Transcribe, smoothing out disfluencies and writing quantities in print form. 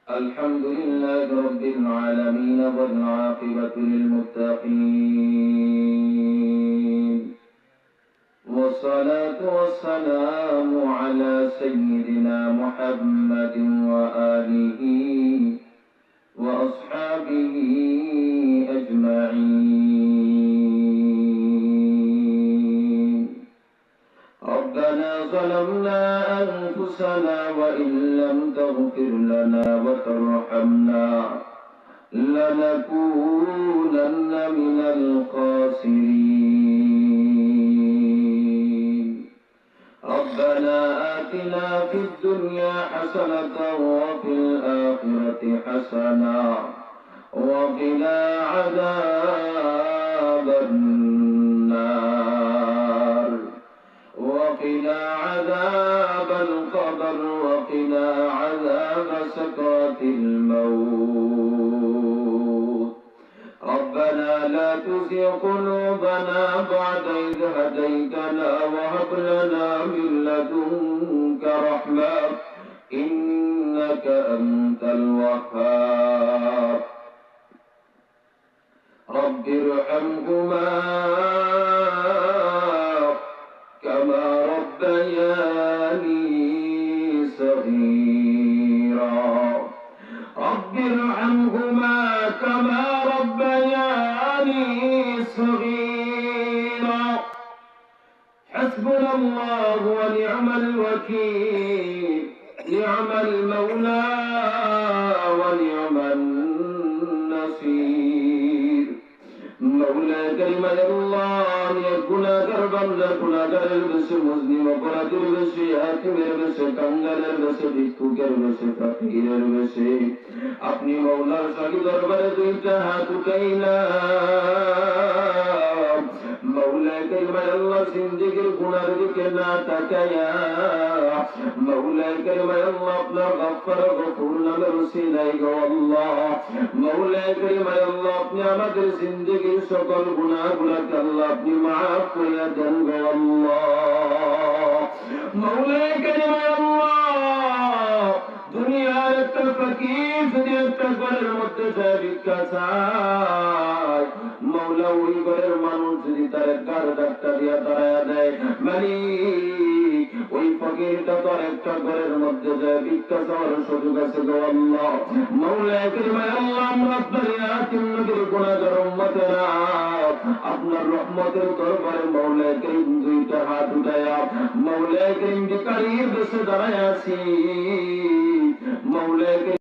الحمد لله رب العالمين والعاقبة للمتقين والصلاة والسلام على سيدنا محمد وآله وأصحابه أجمعين. ربنا ظلمنا أنفسنا وإن لم تغفر لنا وترحمنا لنكونن من الخاسرين. ربنا آتنا في الدنيا حسنة وفي الآخرة حسنة وقنا عذاب النار وقنا عذاب القبر وقنا عذاب سكرات الموت. ربنا لا تزغ قلوبنا بعد إذ هديتنا وهب لنا من لدنك رحمة إنك أنت الوهاب. رب ارحمهما كما ربياني صغيرا. رب ارحمهما كما ربياني صغيرا. حسبنا الله ونعم الوكيل، نعم المولى ونعم النصير। مولا كريم الله গুনাহগার বান্দা গুনাহগারের বেশে মুসলিম অপরাধীর বেশে হাকিমের বেশে কাঙ্গালের বেশে ভিক্ষুকের বেশে ফকিরের বেশে আপনি মওলার শাহী দরবারে দুইটা হাত উঠাইলাম। মওলা করিম আল্লাহ জিন্দেগির গুনার দিকে না তাকায়া মওলা করিম আল্লাহ আপনার গফফার গফুর নামের ওসিলায় গো আল্লাহ মওলা করিম আল্লাহ আপনি আমাদের জিন্দেগির সকল গুনাহগুলোকে আল্লাহ আপনি মাফ করে দেন গো আল্লাহ। মওলা করিম আল্লাহ দুনিয়ার একটা ফকির যদি একটা ঘরের মধ্যে যায় ভিক্ষা চায় মওলা ওই ঘরের মানুষ যদি তার গার ডাক্তার দিয়া দাঁড়ায়া দেয় মালিক ওই ফকিরটা তো একটা ঘরের মধ্যে যায় ভিক্ষা চাওয়ার সুযোগ আছে গো আল্লাহ। মওলা করিম আল্লাহ আমরা আপনার ইয়াতিম নবীর গুনাহগার উম্মতেরা আপনার রহমতের দরবারে মওলা করিম দুইটা হাত উঠায়া মওলা করিম ভিখারির বেশে দাঁড়ায় আছি। মওলা